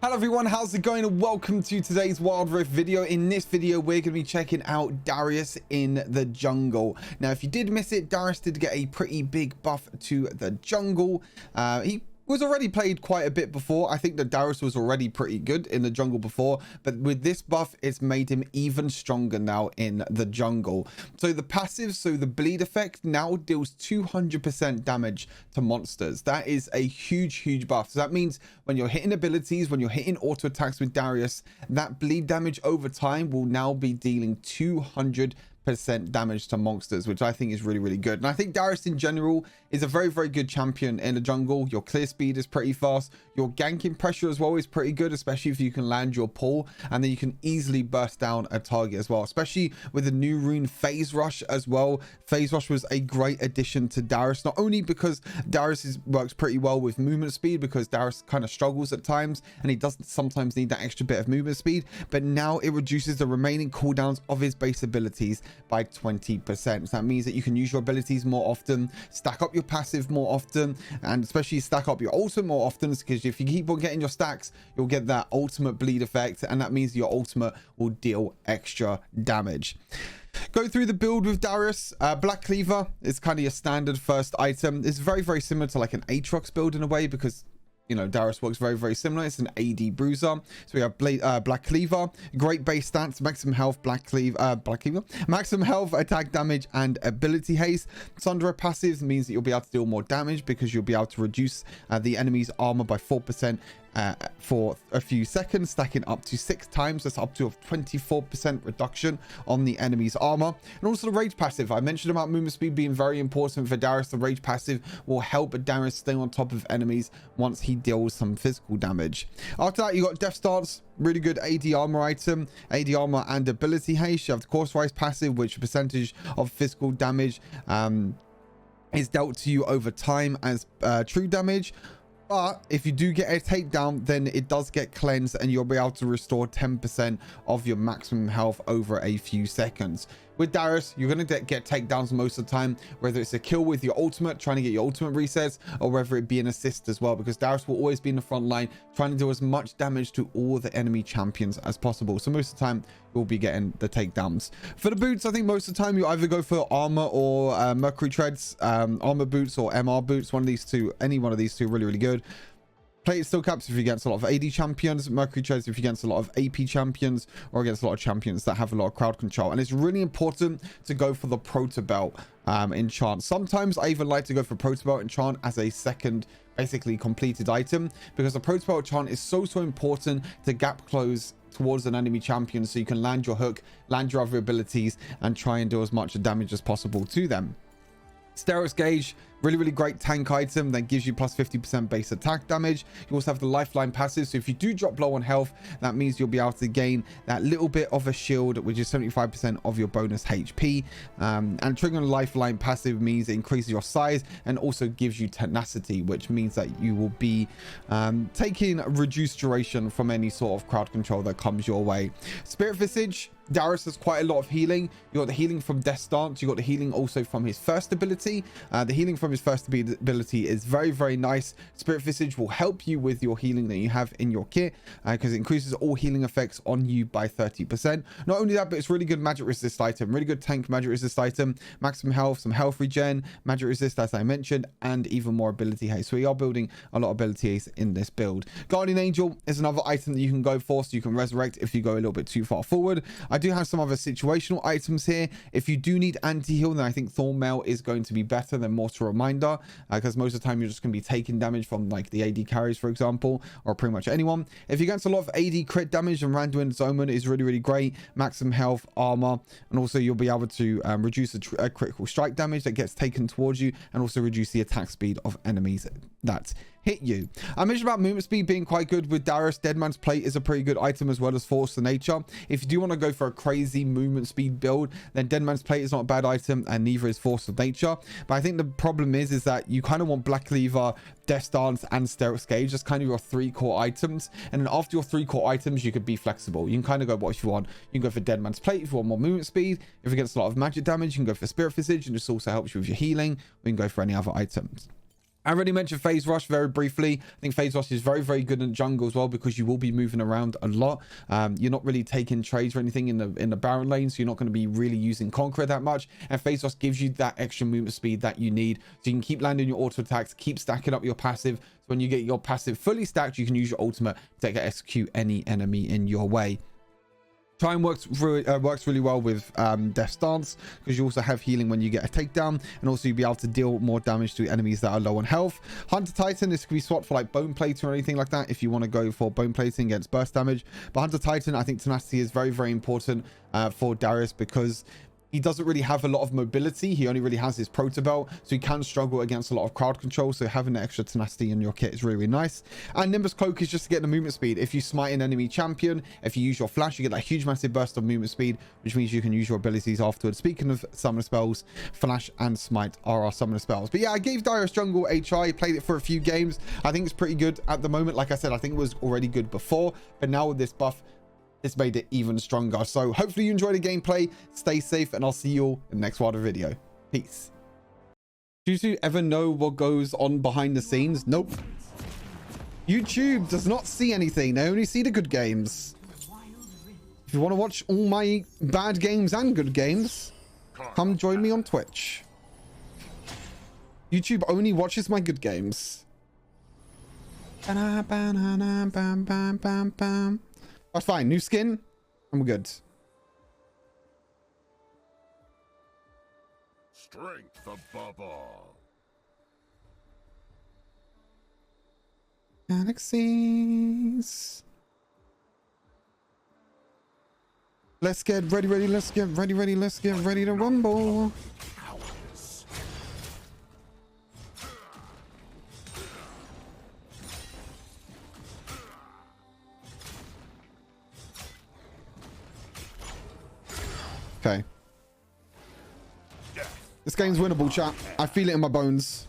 Hello everyone, how's it going and welcome to today's Wild Rift video. In this video we're going to be checking out Darius in the jungle. Now if you did miss it, Darius did get a pretty big buff to the jungle. He was already played quite a bit before. I think that Darius was already pretty good in the jungle before, but with this buff it's made him even stronger now in the jungle. So the passive, so the bleed effect now deals 200% damage to monsters. That is a huge buff. So that means when you're hitting abilities, when you're hitting auto attacks with Darius, that bleed damage over time will now be dealing 200% damage to monsters, which I think is really good. And I think Darius in general is a very good champion in the jungle. Your clear speed is pretty fast, your ganking pressure as well is pretty good, especially if you can land your pull, and then you can easily burst down a target as well, especially with the new rune phase rush as well. Phase rush was a great addition to Darius, not only because Darius works pretty well with movement speed, because Darius kind of struggles at times and he doesn't sometimes need that extra bit of movement speed, but now it reduces the remaining cooldowns of his base abilities by 20%. So that means that you can use your abilities more often, stack up your passive more often, and especially stack up your ultimate more often, because if you keep on getting your stacks, you'll get that ultimate bleed effect, and that means your ultimate will deal extra damage. Go through the build with Darius. Black Cleaver is kind of your standard first item. It's very similar to like an Aatrox build in a way, because you know, Darius works very similar. It's an AD bruiser. So we have Black Cleaver, great base stats, maximum health, Black Cleaver, maximum health, attack damage, and ability haste. Sundra passives means that you'll be able to deal more damage because you'll be able to reduce the enemy's armor by 4% for a few seconds, stacking up to 6 times. That's up to a 24% reduction on the enemy's armor. And also the rage passive. I mentioned about movement speed being very important for Darius. The rage passive will help Darius stay on top of enemies once he deals some physical damage. After that, you got Death Stance, really good AD armor item, AD armor and ability haste. You have the Course Rise passive, which percentage of physical damage is dealt to you over time as true damage. But if you do get a takedown, then it does get cleansed and you'll be able to restore 10% of your maximum health over a few seconds. With Darius, you're going to get takedowns most of the time, whether it's a kill with your ultimate, trying to get your ultimate resets, or whether it be an assist as well, because Darius will always be in the front line, trying to do as much damage to all the enemy champions as possible. So most of the time, you'll be getting the takedowns. For the boots, I think most of the time you either go for armor or mercury treads, armor boots or MR boots. One of these two, any one of these two, really good. Plated steel caps if you against a lot of AD champions, mercury treads if you against a lot of AP champions, or against a lot of champions that have a lot of crowd control. And it's really important to go for the proto belt enchant. Sometimes I even like to go for proto belt enchant as a second basically completed item, because the proto belt enchant is so important to gap close towards an enemy champion, so you can land your hook, land your other abilities, and try and do as much damage as possible to them. Steros Gauge, really great tank item that gives you plus 50% base attack damage. You also have the lifeline passive, so if you do drop low on health, that means you'll be able to gain that little bit of a shield, which is 75% of your bonus HP. And triggering a lifeline passive means it increases your size and also gives you tenacity, which means that you will be taking reduced duration from any sort of crowd control that comes your way. Spirit Visage, Darius has quite a lot of healing. You got the healing from Death Stance, you got the healing also from his first ability. The healing from his first ability is very nice. Spirit Visage will help you with your healing that you have in your kit, because it increases all healing effects on you by 30%. Not only that, but it's really good magic resist item, really good tank magic resist item, maximum health, some health regen, magic resist as I mentioned, and even more ability haste. So we are building a lot of ability haste in this build. Guardian Angel is another item that you can go for, so you can resurrect if you go a little bit too far forward. I do have some other situational items here. If you do need anti-heal, then I think Thorn Mail is going to be better than Mortal Reminder, because most of the time you're just going to be taking damage from like the AD carries, for example, or pretty much anyone. If you get a lot of AD crit damage, then Randuin's Omen is really great. Maximum health, armor, and also you'll be able to reduce a critical strike damage that gets taken towards you, and also reduce the attack speed of enemies that hit you. I mentioned about movement speed being quite good with Darius. Deadman's Plate is a pretty good item, as well as Force of Nature. If you do want to go for a crazy movement speed build, then Deadman's Plate is not a bad item, and neither is Force of Nature. But I think the problem is that you kind of want Black Cleaver, Death Stance, and Steros Gauge. That's kind of your 3 core items. And then after your 3 core items, you could be flexible. You can kind of go what if you want. You can go for Deadman's Plate if you want more movement speed. If it gets a lot of magic damage, you can go for Spirit Visage, and this also helps you with your healing. We can go for any other items. I already mentioned phase rush very briefly. I think phase rush is very, very good in the jungle as well, because you will be moving around a lot. You're not really taking trades or anything in the Baron lane, so you're not going to be really using Conqueror that much. And phase rush gives you that extra movement speed that you need, so you can keep landing your auto attacks, keep stacking up your passive. So when you get your passive fully stacked, you can use your ultimate to execute any enemy in your way. Time works really well with Death Stance, because you also have healing when you get a takedown, and also you'll be able to deal more damage to enemies that are low on health. Hunter Titan, this could be swapped for like bone plating or anything like that if you want to go for bone plating against burst damage. But Hunter Titan, I think tenacity is very, very important for Darius, because he doesn't really have a lot of mobility. He only really has his proto belt, so he can struggle against a lot of crowd control. So having the extra tenacity in your kit is really, really nice. And Nimbus Cloak is just to get the movement speed. If you smite an enemy champion, if you use your flash, you get that huge massive burst of movement speed, which means you can use your abilities afterwards. Speaking of summoner spells, flash and smite are our summoner spells. But yeah, I gave Darius Jungle a try, played it for a few games. I think it's pretty good at the moment. Like I said, I think it was already good before, but now with this buff, it's made it even stronger. So hopefully you enjoyed the gameplay. Stay safe, and I'll see you all in the next Wilder video. Peace. Do you ever know what goes on behind the scenes? Nope. YouTube does not see anything. They only see the good games. If you want to watch all my bad games and good games, come join me on Twitch. YouTube only watches my good games. That's fine. New skin, and we're good. Strength above all. Galaxies. Let's get ready, let's get ready, let's get ready to rumble. Okay. This game's winnable, chat. I feel it in my bones.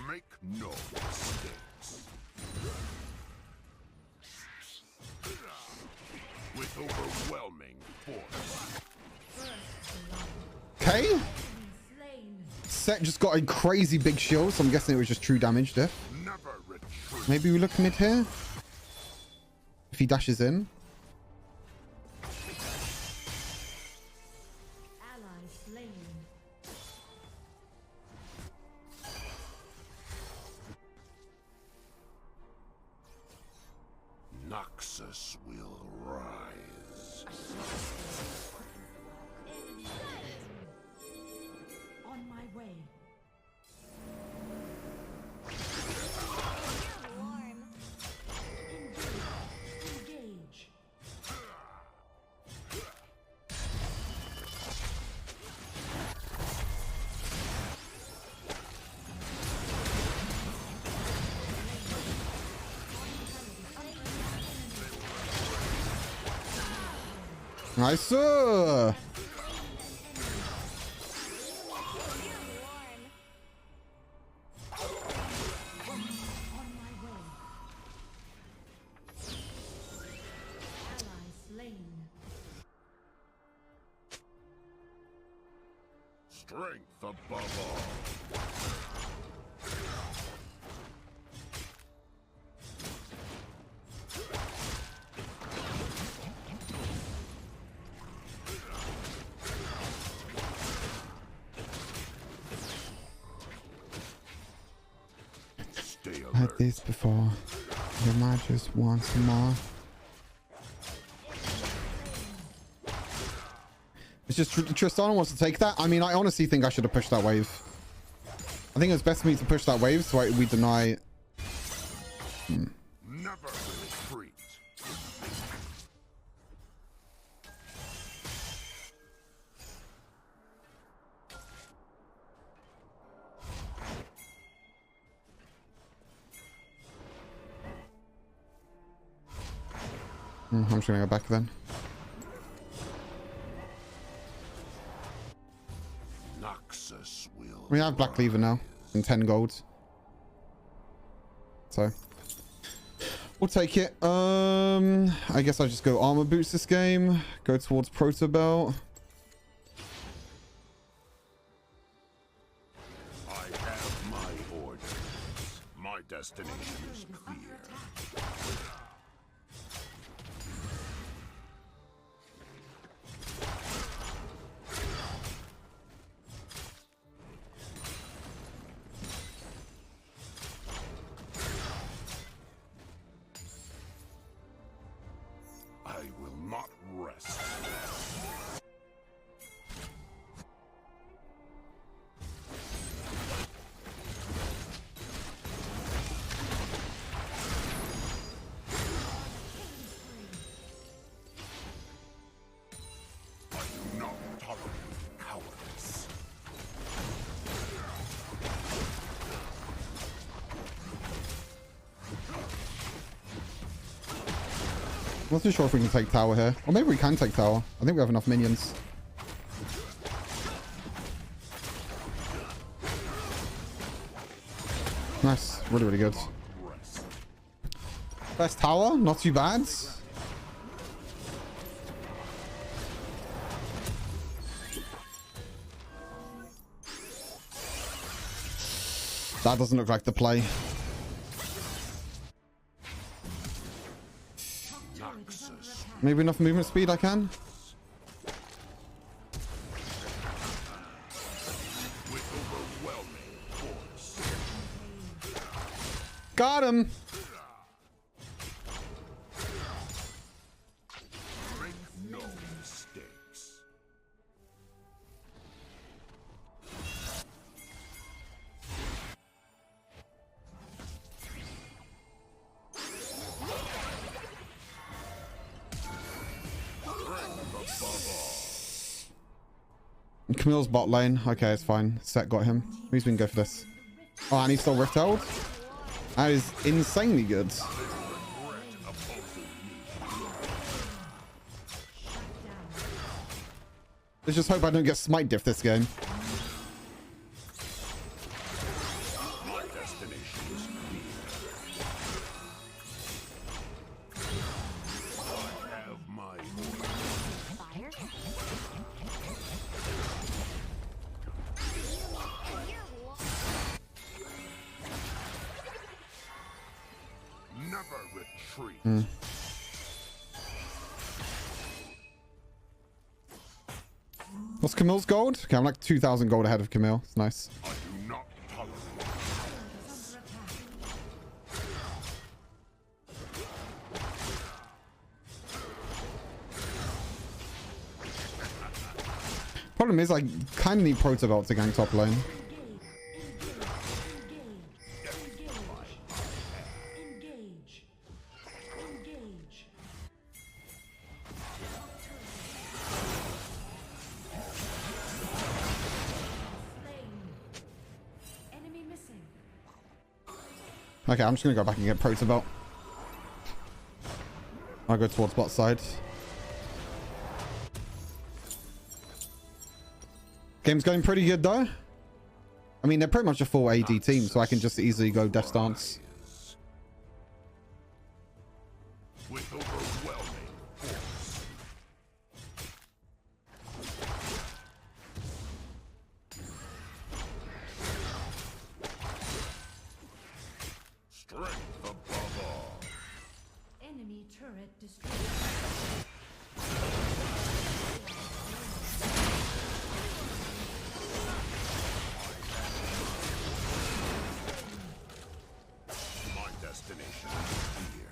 Make no mistakes. With overwhelming force. Okay. Set just got a crazy big shield, so I'm guessing it was just true damage, Diff. Maybe we look mid here. If he dashes in. Ally slain. Noxus will rise. On my way. Nice, sir. Strength above all. Had this before. The matches once more. It's just Tristana wants to take that. I mean, I honestly think I should have pushed that wave. I think it's best for me to push that wave so we deny. Never retreat. I'm just gonna go back then. Noxus will. We have Black Cleaver now and 10 gold. So we'll take it. I guess I'll just go armor boots this game. Go towards Proto Belt. My destination is clear. I will not rest. I do not tolerate cowardice. I'm not too sure if we can take tower here. Or maybe we can take tower. I think we have enough minions. Nice. Really, really good. Rest. Best tower. Not too bad. That doesn't look like the play. Noxus. Maybe enough movement speed I can. With overwhelming force. Got him. Make no mistakes. Camille's bot lane. Okay, it's fine. Set got him. Means we can go for this. Oh, and he's still Rift held. That is insanely good. Let's just hope I don't get smite diff this game. My destination is clear. I have my orders. Never retreat. What's Camille's gold? Okay, I'm like 2,000 gold ahead of Camille. It's nice. I do not tolerate cowardice. Problem is, I kind of need Proto Belt to gank top lane. Engage. Engage. Enemy missing. Okay, I'm just going to go back and get Proto Belt. I'll go towards bot side. Game's going pretty good though. I mean, they're pretty much a full AD team, so I can just easily go Death Stance. With overwhelming force. Strength above all. Enemy turret destroyed. My destination is here.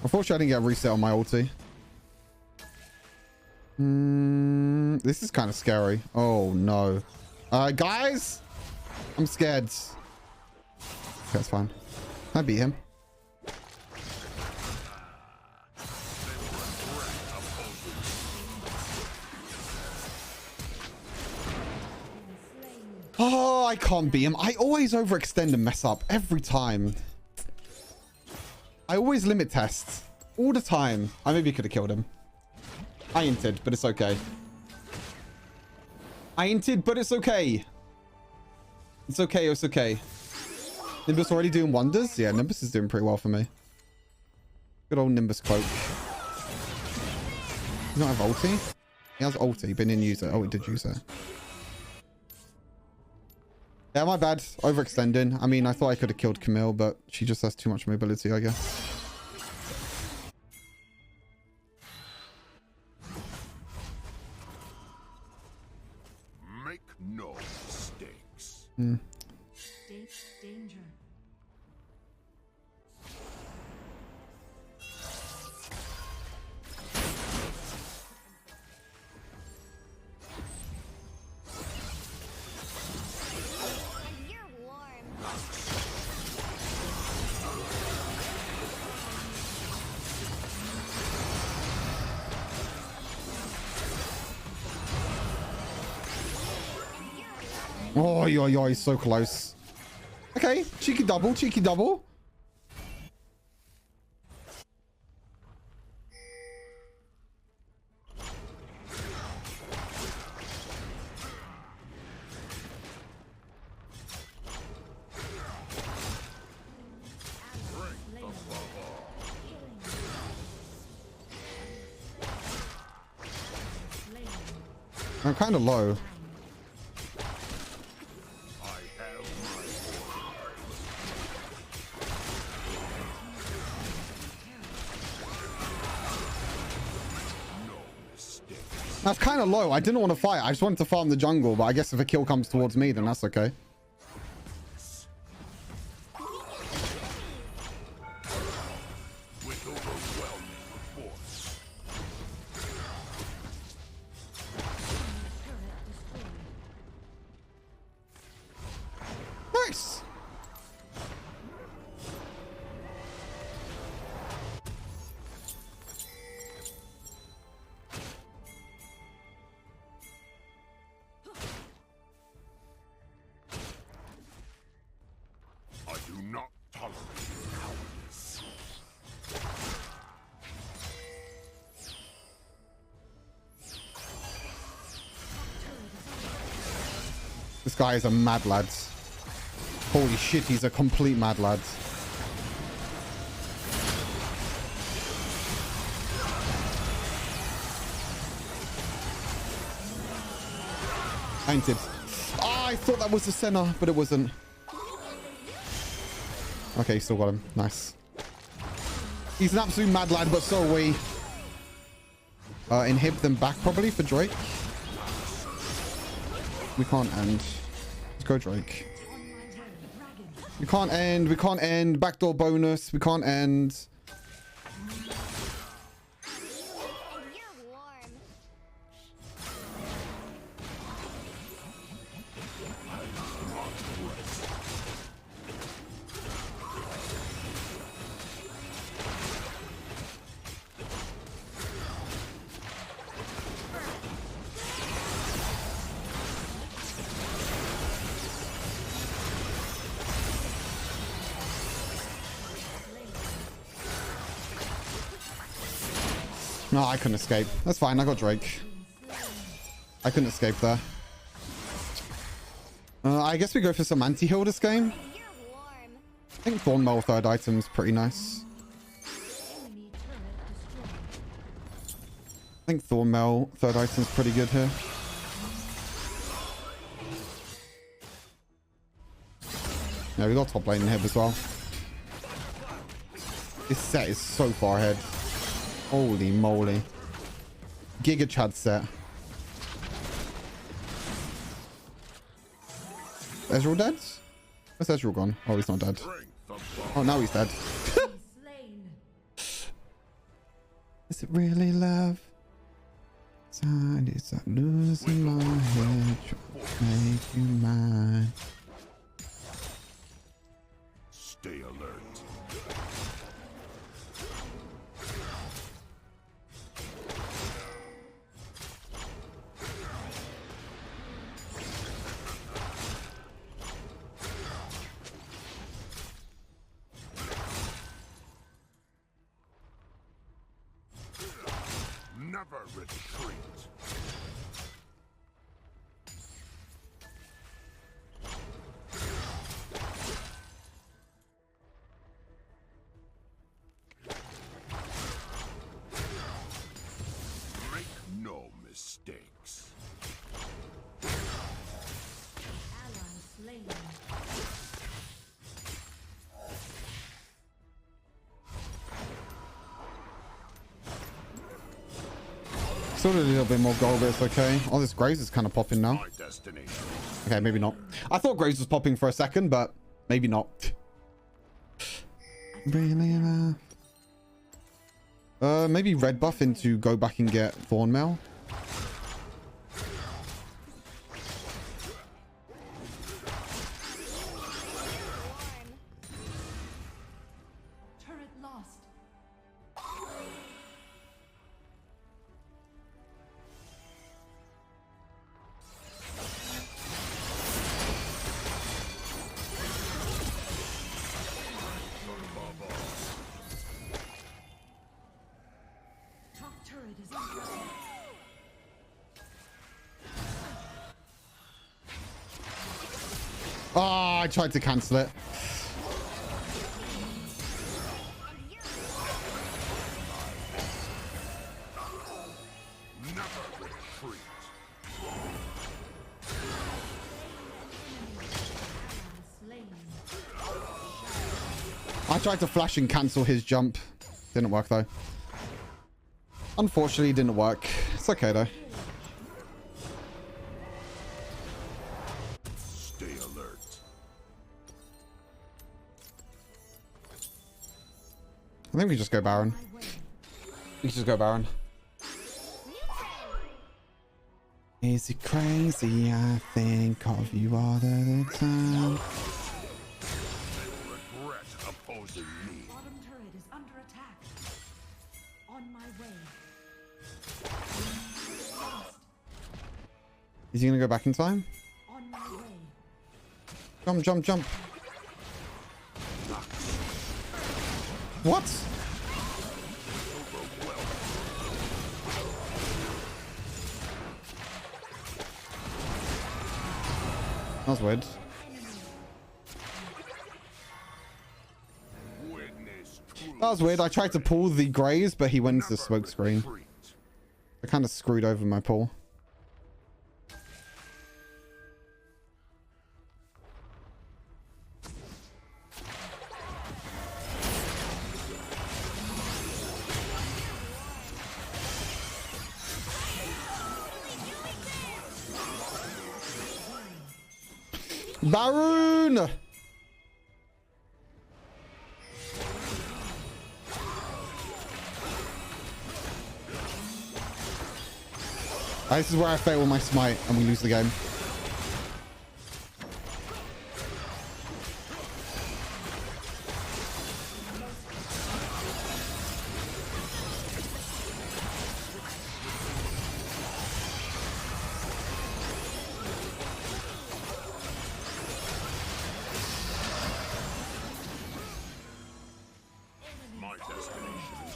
Unfortunately, I didn't get a reset on my ulti. This is kind of scary. Oh, no. Guys! I'm scared. Okay, that's fine. I beat him. Oh, I can't beat him. I always overextend and mess up every time. I always limit test. All the time. I maybe could have killed him. I inted, but it's okay. I inted, but it's okay. It's okay, it's okay. Nimbus already doing wonders? Yeah, Nimbus is doing pretty well for me. Good old Nimbus cloak. Does not have ulti? He has ulti, but didn't use it. Oh, he did use it. Yeah, my bad. Overextending. I mean, I thought I could have killed Camille, but she just has too much mobility, I guess. Make no mistakes. Danger. You're warm. Oh, yo, he's so close. Okay, cheeky double, cheeky double. I'm kind of low. I have my no mistakes. That's kind of low. I didn't want to fight. I just wanted to farm the jungle, but I guess if a kill comes towards me, then that's okay. With overwhelming force. Nice. I do not tolerate cowardice. This guy is a mad lad. Holy shit, he's a complete mad lad. Painted. Oh, I thought that was the center, but it wasn't. Okay, still got him. Nice. He's an absolute mad lad, but so are we. Inhib them back probably for Drake. We can't end. Let's go Drake. We can't end. We can't end. Backdoor bonus. We can't end. And you're warm. No, I couldn't escape. That's fine. I got Drake. I couldn't escape there. I guess we go for some anti-heal this game. You're warm. I think Thornmail third item is pretty nice. Enemy turret destroyed. I think Thornmail third item is pretty good here. Yeah, we got top lane in here as well. This set is so far ahead. Holy moly. Giga Chad set. Ezreal dead? Where's Ezreal gone? Oh, he's not dead. Strength of Oh, now he's dead. Slain. Is it really love? Side is that losing my head, trying to make you mine. stay alert. Never retreat. Make no mistakes. Ally slain. Sort of a little bit more gold, but it's okay. Oh, this Graves is kind of popping now. My destination. Okay, maybe not. I thought Graves was popping for a second, but maybe not. Really? Maybe red buff into go back and get Thornmail. Turret lost. Top turret is under attack. Ah, I tried to cancel it. Never retreat. Slain. I tried to flash and cancel his jump. Didn't work though. Unfortunately, it didn't work. It's okay though. Stay alert. I think we just go Baron. My way. We just go Baron. Is it crazy? I think of you all the time. Regret opposing me. Bottom turret is under attack. On my way. Lost. Is he gonna go back in time? On my way. Jump, jump, jump. What? That was weird. Witness truth. That was weird. I tried to pull the Graves, but he went into the smoke screen. Retreat. I kind of screwed over my pull. Baron! This is where I fail my smite and we lose the game. My destination is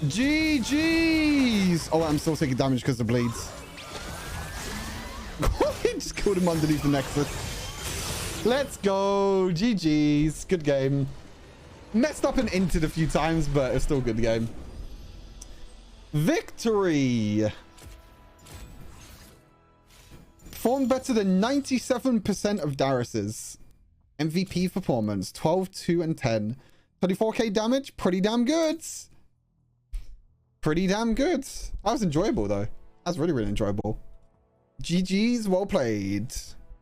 GG's! Oh, I'm still taking damage because of bleeds. He just killed him underneath the Nexus. Let's go. GG's. Good game. Messed up and inted a few times, but it's still a good game. Victory. Performed better than 97% of Darius's. MVP performance. 12, 2, and 10. 24k damage. Pretty damn good. Pretty damn good. That was enjoyable, though. That was really, really enjoyable. GG's. Well played.